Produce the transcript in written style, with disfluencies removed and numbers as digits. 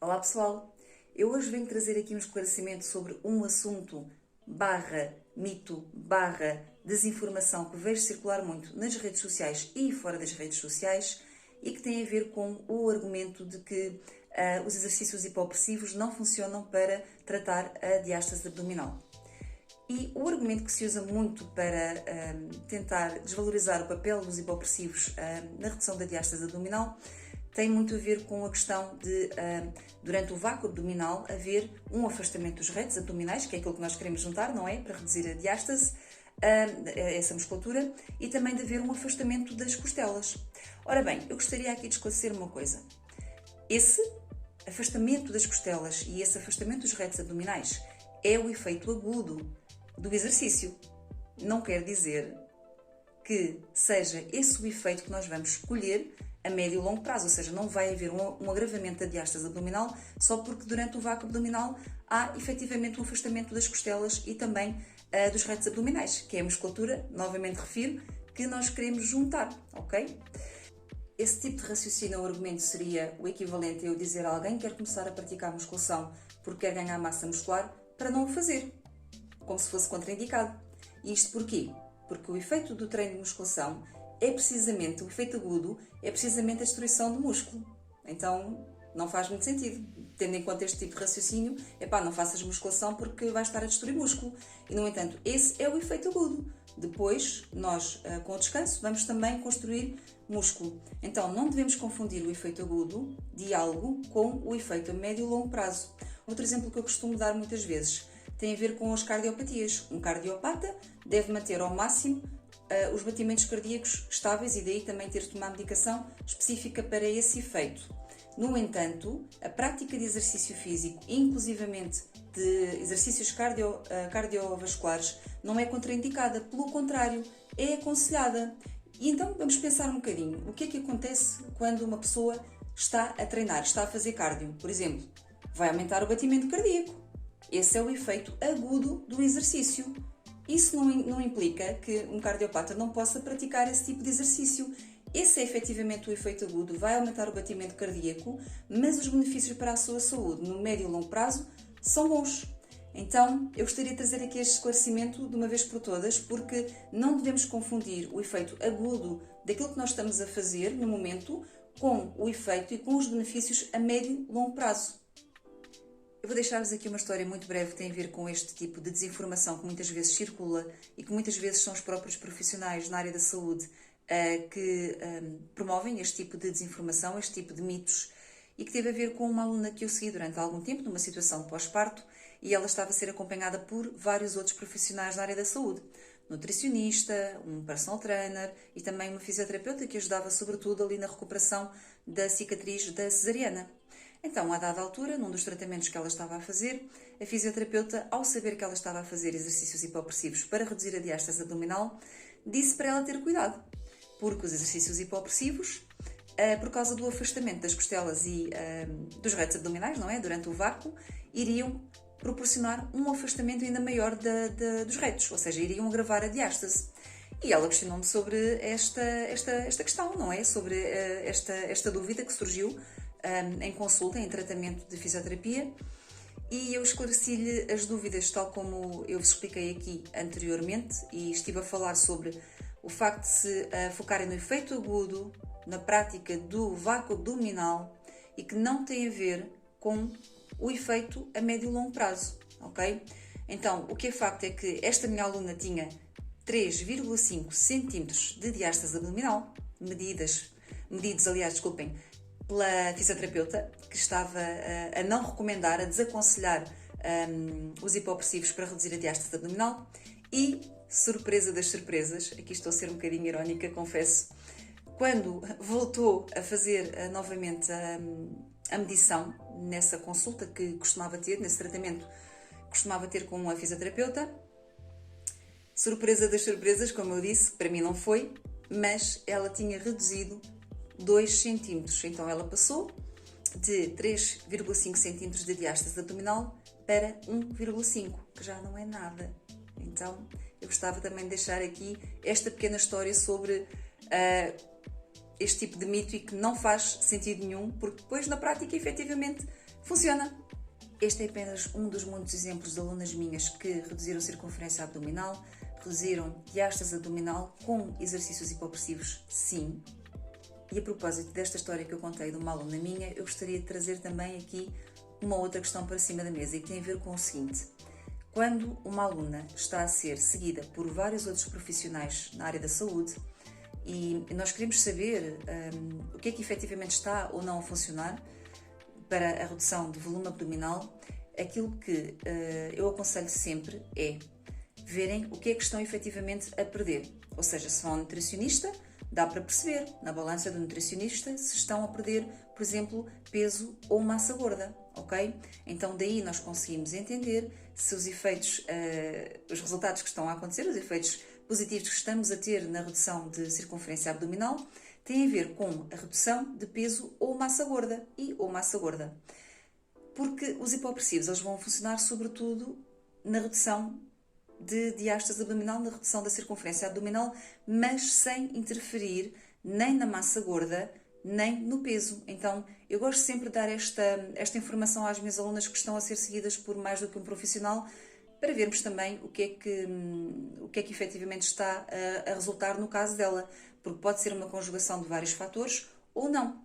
Olá pessoal, eu hoje venho trazer aqui um esclarecimento sobre um assunto mito, desinformação que vejo circular muito nas redes sociais e fora das redes sociais e que tem a ver com o argumento de que os exercícios hipopressivos não funcionam para tratar a diástase abdominal. E o argumento que se usa muito para tentar desvalorizar o papel dos hipopressivos na redução da diástase abdominal tem muito a ver com a questão de, durante o vácuo abdominal, haver um afastamento dos retos abdominais, que é aquilo que nós queremos juntar, não é? Para reduzir a diástase, essa musculatura, e também de haver um afastamento das costelas. Ora bem, eu gostaria aqui de esclarecer uma coisa. Esse afastamento das costelas e esse afastamento dos retos abdominais é o efeito agudo do exercício. Não quer dizer que seja esse o efeito que nós vamos escolher a médio e longo prazo, ou seja, não vai haver um agravamento da diástase abdominal só porque durante o vácuo abdominal há efetivamente um afastamento das costelas e também dos retos abdominais, que é a musculatura, novamente refiro, que nós queremos juntar, ok? Esse tipo de raciocínio ou argumento seria o equivalente a eu dizer a alguém que quer começar a praticar musculação porque quer ganhar massa muscular para não o fazer, como se fosse contraindicado. E isto porquê? Porque o efeito do treino de musculação é precisamente, o efeito agudo, é precisamente a destruição do músculo. Então, não faz muito sentido. Tendo em conta este tipo de raciocínio, não faças musculação porque vais estar a destruir músculo. E, no entanto, esse é o efeito agudo. Depois, nós, com o descanso, vamos também construir músculo. Então, não devemos confundir o efeito agudo de algo com o efeito a médio e longo prazo. Outro exemplo que eu costumo dar muitas vezes tem a ver com as cardiopatias. Um cardiopata deve manter ao máximo os batimentos cardíacos estáveis e daí também ter de tomar medicação específica para esse efeito. No entanto, a prática de exercício físico, inclusivamente de exercícios cardiovasculares, não é contraindicada, pelo contrário, é aconselhada. E então vamos pensar um bocadinho, o que é que acontece quando uma pessoa está a treinar, está a fazer cardio? Por exemplo, vai aumentar o batimento cardíaco. Esse é o efeito agudo do exercício. Isso não implica que um cardiopata não possa praticar esse tipo de exercício. Esse é efetivamente o efeito agudo, vai aumentar o batimento cardíaco, mas os benefícios para a sua saúde no médio e longo prazo são bons. Então, eu gostaria de trazer aqui este esclarecimento de uma vez por todas, porque não devemos confundir o efeito agudo daquilo que nós estamos a fazer no momento com o efeito e com os benefícios a médio e longo prazo. Eu vou deixar-vos aqui uma história muito breve que tem a ver com este tipo de desinformação que muitas vezes circula e que muitas vezes são os próprios profissionais na área da saúde que promovem este tipo de desinformação, este tipo de mitos, e que teve a ver com uma aluna que eu segui durante algum tempo, numa situação de pós-parto, e ela estava a ser acompanhada por vários outros profissionais na área da saúde. Nutricionista, um personal trainer e também uma fisioterapeuta que ajudava sobretudo ali na recuperação da cicatriz da cesariana. Então, a dada altura, num dos tratamentos que ela estava a fazer, a fisioterapeuta, ao saber que ela estava a fazer exercícios hipopressivos para reduzir a diástase abdominal, disse para ela ter cuidado, porque os exercícios hipopressivos, por causa do afastamento das costelas e dos retos abdominais, não é? Durante o vácuo, iriam proporcionar um afastamento ainda maior dos retos, ou seja, iriam agravar a diástase. E ela questionou-me sobre esta questão, não é? Sobre esta dúvida que surgiu em consulta, em tratamento de fisioterapia, e eu esclareci-lhe as dúvidas tal como eu vos expliquei aqui anteriormente e estive a falar sobre o facto de se focarem no efeito agudo, na prática do vácuo abdominal e que não tem a ver com o efeito a médio e longo prazo, ok? Então, o que é facto é que esta minha aluna tinha 3,5 cm de diástase abdominal, medidos, pela fisioterapeuta, que estava a não recomendar, a desaconselhar os hipopressivos para reduzir a diástase abdominal e, surpresa das surpresas, aqui estou a ser um bocadinho irónica, confesso, quando voltou a fazer novamente a medição nessa consulta que costumava ter, nesse tratamento que costumava ter com a fisioterapeuta, surpresa das surpresas, como eu disse, para mim não foi, mas ela tinha reduzido 2 cm. Então ela passou de 3,5 cm de diástase abdominal para 1,5, que já não é nada. Então eu gostava também de deixar aqui esta pequena história sobre este tipo de mito e que não faz sentido nenhum, porque depois na prática efetivamente Funciona! Este é apenas um dos muitos exemplos de alunas minhas que reduziram circunferência abdominal, reduziram diástase abdominal com exercícios hipopressivos, sim. E a propósito desta história que eu contei de uma aluna minha, eu gostaria de trazer também aqui uma outra questão para cima da mesa e que tem a ver com o seguinte. Quando uma aluna está a ser seguida por vários outros profissionais na área da saúde e nós queremos saber o que é que efetivamente está ou não a funcionar para a redução do volume abdominal, aquilo que eu aconselho sempre é verem o que é que estão efetivamente a perder. Ou seja, se vão ao nutricionista, dá para perceber na balança do nutricionista se estão a perder, por exemplo, peso ou massa gorda, ok? Então daí nós conseguimos entender se os efeitos, os resultados que estão a acontecer, os efeitos positivos que estamos a ter na redução de circunferência abdominal, têm a ver com a redução de peso ou massa gorda ou massa gorda. Porque os hipopressivos eles vão funcionar sobretudo na redução de diástase abdominal, na redução da circunferência abdominal, mas sem interferir nem na massa gorda, nem no peso. Então, eu gosto sempre de dar esta informação às minhas alunas que estão a ser seguidas por mais do que um profissional, para vermos também o que é que efetivamente está a resultar no caso dela, porque pode ser uma conjugação de vários fatores ou não.